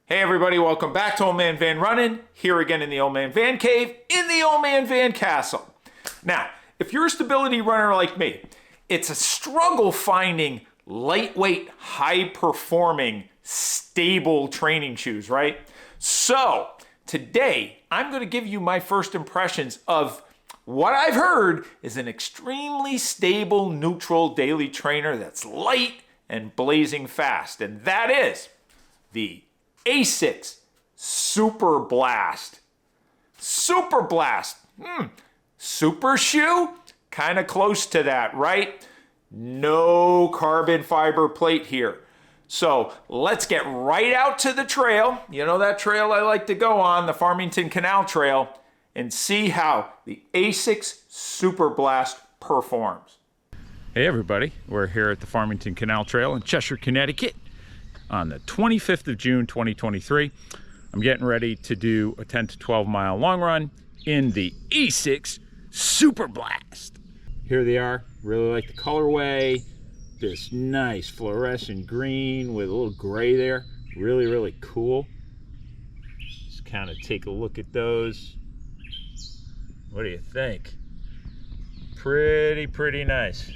Hey everybody, welcome back to Old Man Van Running, here again in the Old Man Van Cave, in the Old Man Van Castle. Now, if you're a stability runner like me, it's a struggle finding lightweight, high-performing, stable training shoes, right? So, today, I'm going to give you my first impressions of what I've heard is an extremely stable, neutral daily trainer that's light and blazing fast, and that is the Asics Superblast. Superblast. Super shoe? Kind of close to that, right? No carbon fiber plate here. So let's get right out to the trail. You know that trail I like to go on, the Farmington Canal Trail, and see how the Asics Superblast performs. Hey everybody, we're here at the Farmington Canal Trail in Cheshire, Connecticut on the 25th of June, 2023. I'm getting ready to do a 10 to 12 mile long run in the Asics Superblast. Here they are. Really like the colorway. This nice fluorescent green with a little gray there. Really, really cool. Just kind of take a look at those. What do you think? Pretty nice.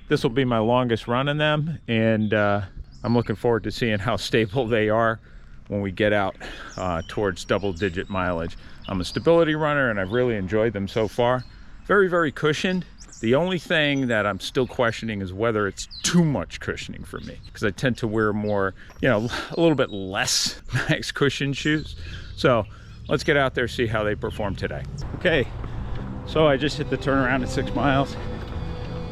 This will be my longest run in them, and I'm looking forward to seeing how stable they are when we get out towards double-digit mileage. I'm a stability runner, and I've really enjoyed them so far. Very cushioned. The only thing that I'm still questioning is whether it's too much cushioning for me, because I tend to wear more, you know, a little bit less max cushion shoes. So let's get out there, see how they perform today. Okay, so I just hit the turnaround at 6 miles.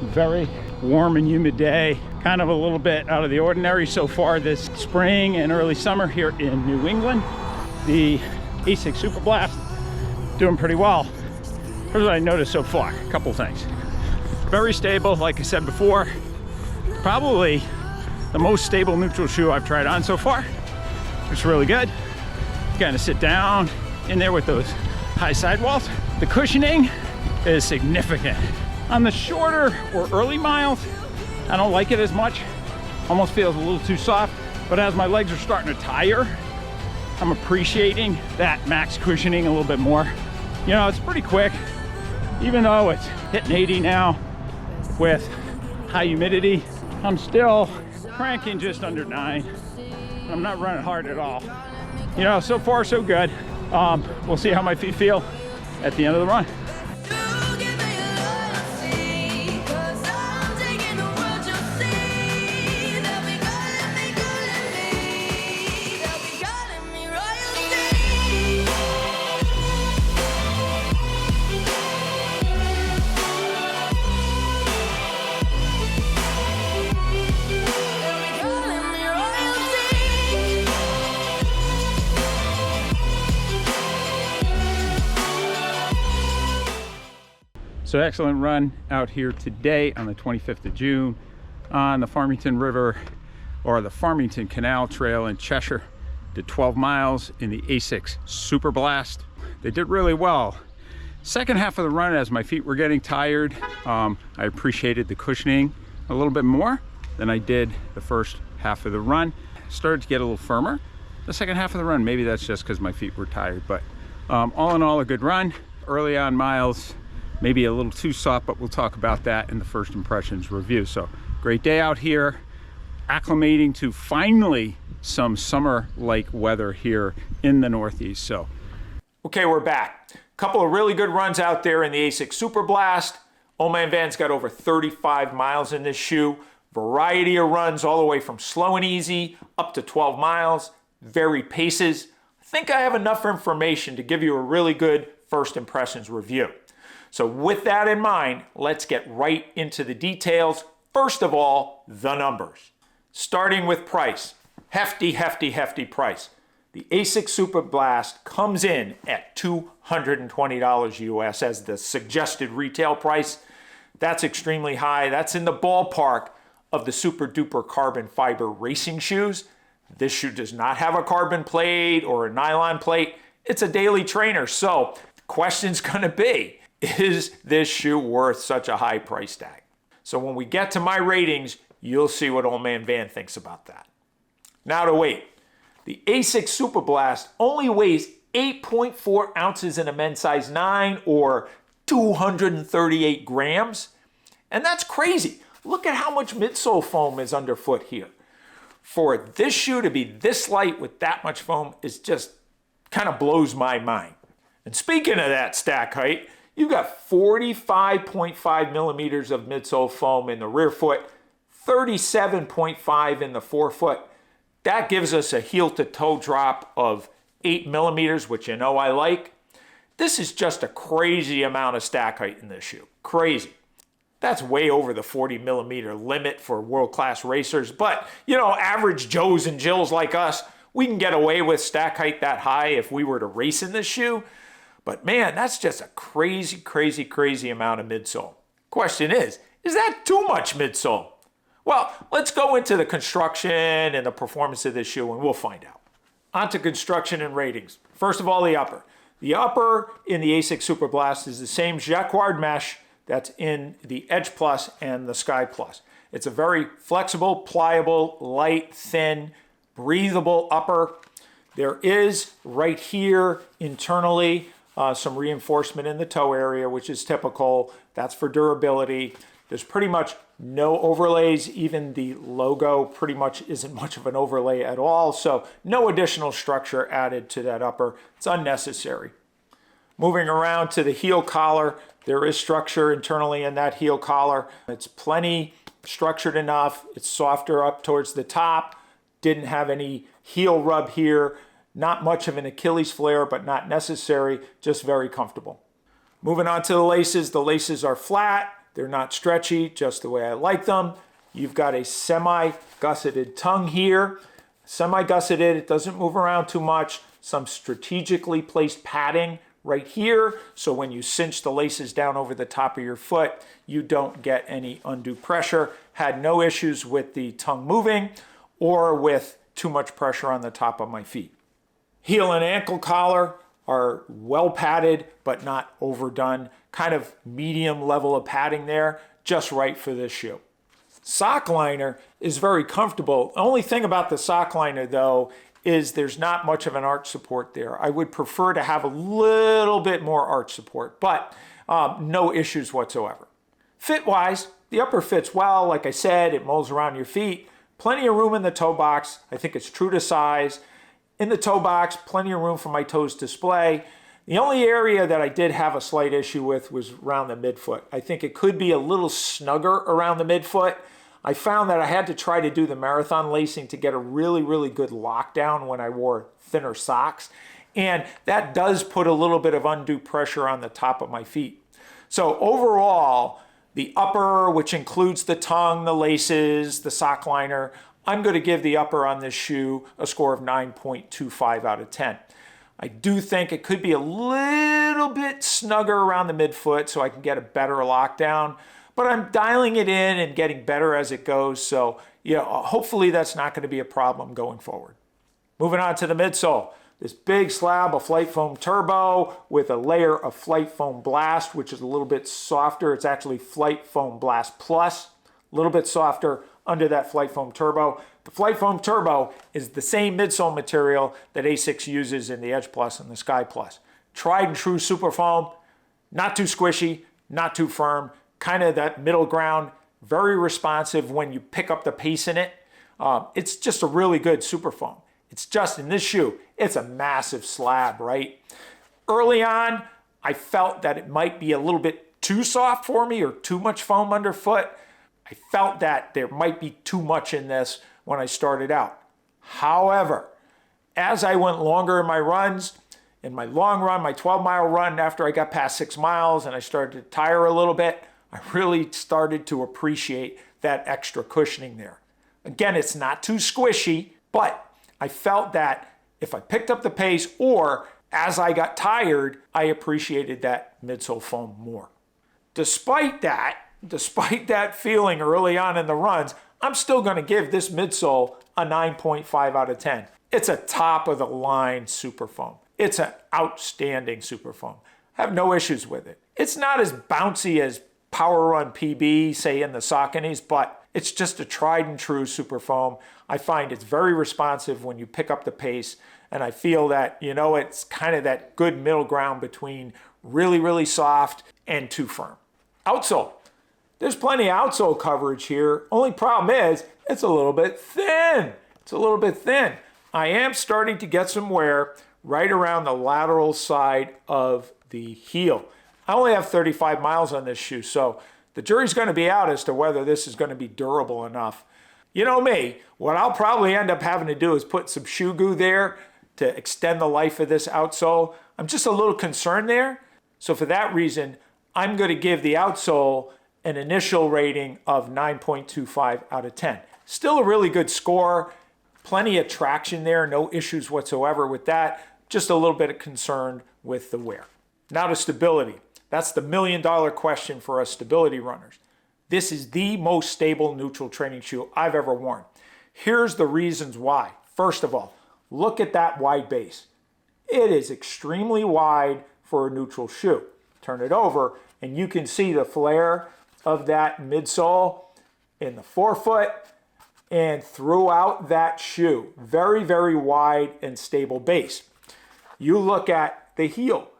Very warm and humid day, kind of a little bit out of the ordinary so far this spring and early summer here in New England. The Asics Superblast doing pretty well. Here's what I noticed so far, a couple things. Very stable, like I said before. Probably the most stable neutral shoe I've tried on so far. It's really good. Kind of sit down in there with those high sidewalls. The cushioning is significant. On the shorter or early miles, I don't like it as much. Almost feels a little too soft. But as my legs are starting to tire, I'm appreciating that max cushioning a little bit more. You know, it's pretty quick. Even though it's hitting 80 now with high humidity, I'm still cranking just under 9. I'm not running hard at all. You know, so far so good. We'll see how my feet feel at the end of the run. So excellent run out here today on the 25th of June on the Farmington River, or the Farmington Canal Trail in Cheshire. Did 12 miles in the Asics Superblast. They did really well. Second half of the run, as my feet were getting tired, I appreciated the cushioning a little bit more than I did the first half of the run. Started to get a little firmer the second half of the run. Maybe that's just because my feet were tired, but all in all, a good run. Early on miles, maybe a little too soft, but we'll talk about that in the first impressions review. So great day out here, acclimating to finally some summer-like weather here in the Northeast. So, okay, we're back. Couple of really good runs out there in the Asics Superblast. Old Man Van's got over 35 miles in this shoe. Variety of runs all the way from slow and easy up to 12 miles. Varied paces. I think I have enough information to give you a really good first impressions review. So with that in mind, let's get right into the details. First of all, the numbers. Starting with price. Hefty price. The Asics Superblast comes in at $220 US as the suggested retail price. That's extremely high. That's in the ballpark of the super duper carbon fiber racing shoes. This shoe does not have a carbon plate or a nylon plate. It's a daily trainer. So the question's gonna be, is this shoe worth such a high price tag? So when we get to my ratings, you'll see what Old Man Van thinks about that. Now to weight. The Asics Superblast only weighs 8.4 ounces in a men's size 9 or 238 grams. And that's crazy. Look at how much midsole foam is underfoot here. For this shoe to be this light with that much foam is just kind of blows my mind. And speaking of that stack height, you've got 45.5 millimeters of midsole foam in the rear foot, 37.5 in the forefoot. That gives us a heel to toe drop of 8 millimeters, which you know I like. This is just a crazy amount of stack height in this shoe. Crazy. That's way over the 40 millimeter limit for world-class racers. But, you know, average Joes and Jills like us, we can get away with stack height that high if we were to race in this shoe. But man, that's just a crazy, crazy, crazy amount of midsole. Question is that too much midsole? Well, let's go into the construction and the performance of this shoe and we'll find out. On to construction and ratings. First of all, the upper. The upper in the Asics Superblast is the same jacquard mesh that's in the Edge Plus and the Sky Plus. It's a very flexible, pliable, light, thin, breathable upper. There is right here internally some reinforcement in the toe area, which is typical. That's for durability. There's pretty much no overlays. Even the logo pretty much isn't much of an overlay at all. So no additional structure added to that upper. It's unnecessary. Moving around to the heel collar, there is structure internally in that heel collar. It's plenty structured enough. It's softer up towards the top. Didn't have any heel rub here. Not much of an Achilles flare, but not necessary. Just very comfortable. Moving on to the laces are flat. They're not stretchy, just the way I like them. You've got a semi-gusseted tongue here. Semi-gusseted, it doesn't move around too much. Some strategically placed padding right here, so when you cinch the laces down over the top of your foot, you don't get any undue pressure. Had no issues with the tongue moving or with too much pressure on the top of my feet. Heel and ankle collar are well padded, but not overdone. Kind of medium level of padding there, just right for this shoe. Sock liner is very comfortable. The only thing about the sock liner though is there's not much of an arch support there. I would prefer to have a little bit more arch support, but no issues whatsoever. Fit-wise, the upper fits well. Like I said, it molds around your feet. Plenty of room in the toe box. I think it's true to size. In the toe box, plenty of room for my toes to display. The only area that I did have a slight issue with was around the midfoot. I think it could be a little snugger around the midfoot. I found that I had to try to do the marathon lacing to get a really, really good lockdown when I wore thinner socks. And that does put a little bit of undue pressure on the top of my feet. So overall, the upper, which includes the tongue, the laces, the sock liner, I'm going to give the upper on this shoe a score of 9.25 out of 10. I do think it could be a little bit snugger around the midfoot so I can get a better lockdown, but I'm dialing it in and getting better as it goes. So, yeah, hopefully that's not going to be a problem going forward. Moving on to the midsole. This big slab of Flight Foam Turbo with a layer of Flight Foam Blast, which is a little bit softer. It's actually Flight Foam Blast Plus, a little bit softer under that Flight Foam Turbo. The Flight Foam Turbo is the same midsole material that Asics uses in the Edge Plus and the Sky Plus. Tried and true super foam, not too squishy, not too firm, kind of that middle ground, very responsive when you pick up the pace in it. It's just a really good super foam. It's just in this shoe, it's a massive slab, right? Early on, I felt that it might be a little bit too soft for me or too much foam underfoot. I felt that there might be too much in this when I started out. However, as I went longer in my runs, in my long run, my 12-mile run, after I got past 6 miles and I started to tire a little bit, I really started to appreciate that extra cushioning there. Again, it's not too squishy, but I felt that if I picked up the pace or as I got tired, I appreciated that midsole foam more. Despite that feeling early on in the runs, I'm still going to give this midsole a 9.5 out of 10. It's a top of the line super foam. It's an outstanding super foam. I have no issues with it. It's not as bouncy as Power Run PB, say in the Sauconys, but It's just a tried and true super foam. I find it's very responsive when you pick up the pace, and I feel that, it's kind of that good middle ground between really, really soft and too firm. Outsole. There's plenty of outsole coverage here. Only problem is it's a little bit thin. It's a little bit thin. I am starting to get some wear right around the lateral side of the heel. I only have 35 miles on this shoe, so the jury's going to be out as to whether this is going to be durable enough. You know me, what I'll probably end up having to do is put some shoe goo there to extend the life of this outsole. I'm just a little concerned there. So for that reason, I'm going to give the outsole an initial rating of 9.25 out of 10. Still a really good score. Plenty of traction there, no issues whatsoever with that. Just a little bit of concern with the wear. Now to stability. That's the million-dollar question for us stability runners. This is the most stable neutral training shoe I've ever worn. Here's the reasons why. First of all, look at that wide base. It is extremely wide for a neutral shoe. Turn it over and you can see the flare of that midsole in the forefoot and throughout that shoe. Very, very wide and stable base. You look at the heel.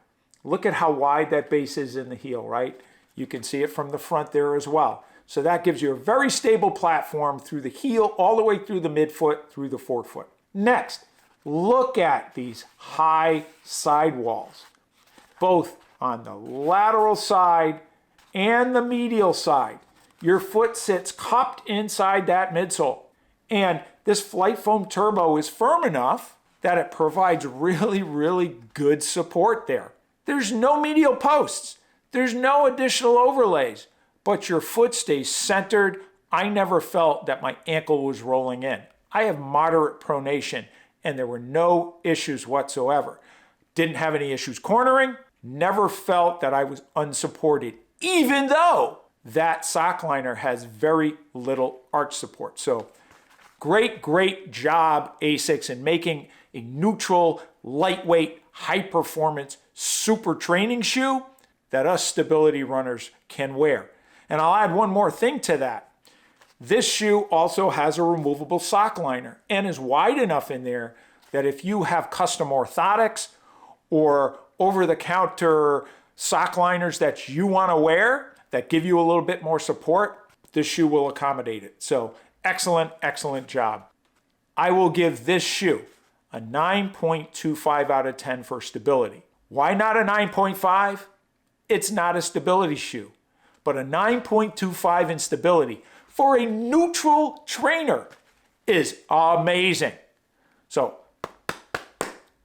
Look at how wide that base is in the heel, right? You can see it from the front there as well. So that gives you a very stable platform through the heel, all the way through the midfoot, through the forefoot. Next, look at these high sidewalls, both on the lateral side and the medial side. Your foot sits cupped inside that midsole. And this Flight Foam Turbo is firm enough that it provides really, really good support there. There's no medial posts. There's no additional overlays, but your foot stays centered. I never felt that my ankle was rolling in. I have moderate pronation and there were no issues whatsoever. Didn't have any issues cornering. Never felt that I was unsupported, even though that sock liner has very little arch support. So great job, Asics, in making a neutral, lightweight, high-performance, super training shoe that us stability runners can wear. And I'll add one more thing to that. This shoe also has a removable sock liner and is wide enough in there that if you have custom orthotics or over-the-counter sock liners that you want to wear that give you a little bit more support, this shoe will accommodate it. So excellent job. I will give this shoe a 9.25 out of 10 for stability. Why not a 9.5? It's not a stability shoe, but a 9.25 in stability for a neutral trainer is amazing. So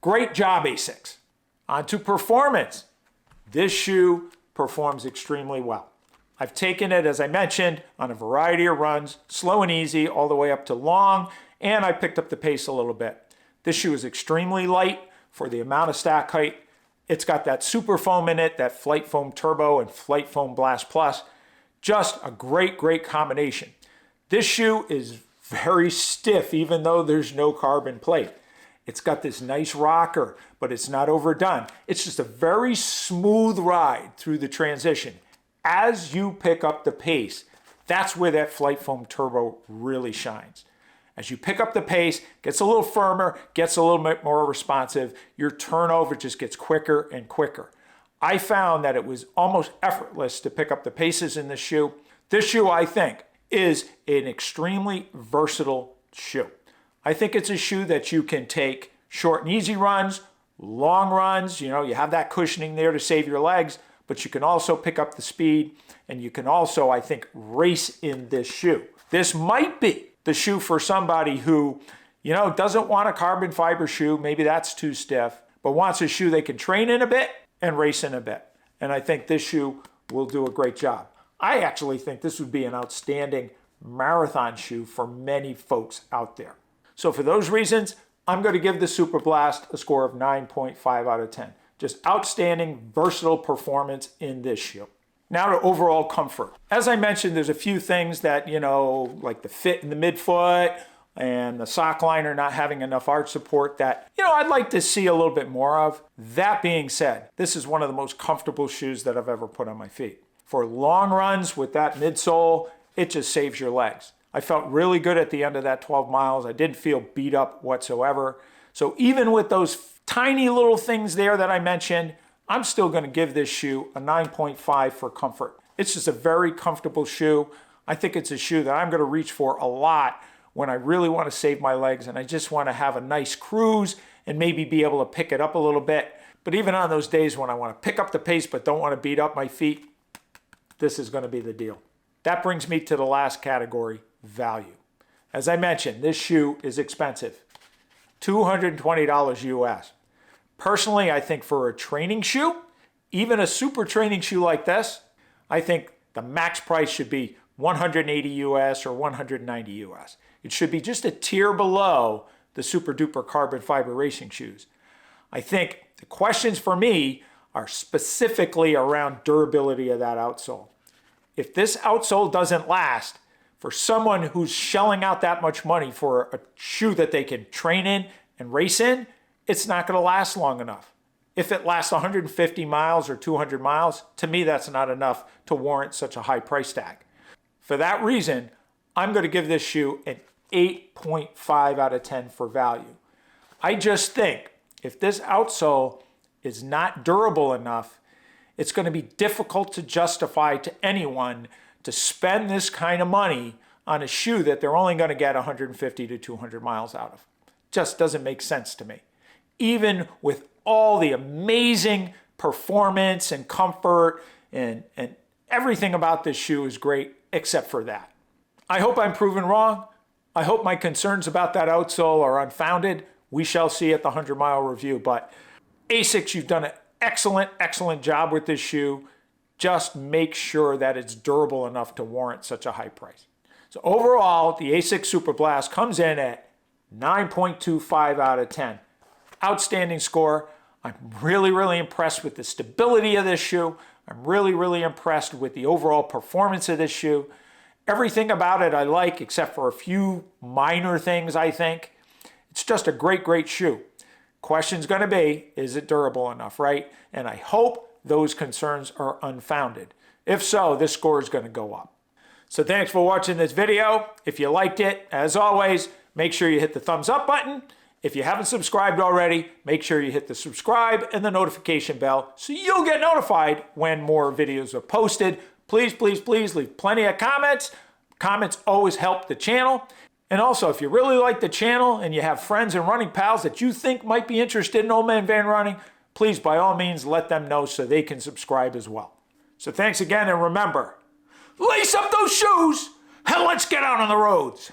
great job, Asics. On to performance. This shoe performs extremely well. I've taken it, as I mentioned, on a variety of runs, slow and easy, all the way up to long, and I picked up the pace a little bit. This shoe is extremely light for the amount of stack height. It's got that super foam in it, that Flight Foam Turbo and Flight Foam Blast Plus. Just a great combination. This shoe is very stiff, even though there's no carbon plate. It's got this nice rocker, but it's not overdone. It's just a very smooth ride through the transition. As you pick up the pace, that's where that Flight Foam Turbo really shines. As you pick up the pace, gets a little firmer, gets a little bit more responsive, your turnover just gets quicker and quicker. I found that it was almost effortless to pick up the paces in this shoe. This shoe, I think, is an extremely versatile shoe. I think it's a shoe that you can take short and easy runs, long runs, you have that cushioning there to save your legs, but you can also pick up the speed, and you can also, I think, race in this shoe. This might be the shoe for somebody who, doesn't want a carbon fiber shoe, maybe that's too stiff, but wants a shoe they can train in a bit and race in a bit. And I think this shoe will do a great job. I actually think this would be an outstanding marathon shoe for many folks out there. So for those reasons, I'm going to give the Superblast a score of 9.5 out of 10. Just outstanding, versatile performance in this shoe. Now to overall comfort. As I mentioned, there's a few things that, like the fit in the midfoot and the sock liner not having enough arch support that, I'd like to see a little bit more of. That being said, this is one of the most comfortable shoes that I've ever put on my feet. For long runs with that midsole, it just saves your legs. I felt really good at the end of that 12 miles. I didn't feel beat up whatsoever. So even with those tiny little things there that I mentioned, I'm still going to give this shoe a 9.5 for comfort. It's just a very comfortable shoe. I think it's a shoe that I'm going to reach for a lot when I really want to save my legs and I just want to have a nice cruise and maybe be able to pick it up a little bit. But even on those days when I want to pick up the pace but don't want to beat up my feet, this is going to be the deal. That brings me to the last category, value. As I mentioned, this shoe is expensive, $220 US. Personally, I think for a training shoe, even a super training shoe like this, I think the max price should be $180 US or $190 US. It should be just a tier below the super duper carbon fiber racing shoes. I think the questions for me are specifically around durability of that outsole. If this outsole doesn't last, for someone who's shelling out that much money for a shoe that they can train in and race in, it's not going to last long enough. If it lasts 150 miles or 200 miles, to me that's not enough to warrant such a high price tag. For that reason, I'm going to give this shoe an 8.5 out of 10 for value. I just think if this outsole is not durable enough, it's going to be difficult to justify to anyone to spend this kind of money on a shoe that they're only going to get 150 to 200 miles out of. Just doesn't make sense to me. Even with all the amazing performance and comfort and everything about this shoe is great except for that. I hope I'm proven wrong. I hope my concerns about that outsole are unfounded. We shall see at the 100-mile review. But Asics, you've done an excellent job with this shoe. Just make sure that it's durable enough to warrant such a high price. So overall, the Asics Superblast comes in at 9.25 out of 10. Outstanding score. I'm really impressed with the stability of this shoe. I'm really impressed with the overall performance of this shoe. Everything about it I like, except for a few minor things, I think. It's just a great shoe. Question's going to be, is it durable enough, right? And I hope those concerns are unfounded. If so, this score is going to go up. So thanks for watching this video. If you liked it, as always, make sure you hit the thumbs up button. If you haven't subscribed already, make sure you hit the subscribe and the notification bell so you'll get notified when more videos are posted. Please leave plenty of comments. Comments always help the channel. And also, if you really like the channel and you have friends and running pals that you think might be interested in Old Man Van running, please, by all means, let them know so they can subscribe as well. So thanks again, and remember, lace up those shoes and let's get out on the roads.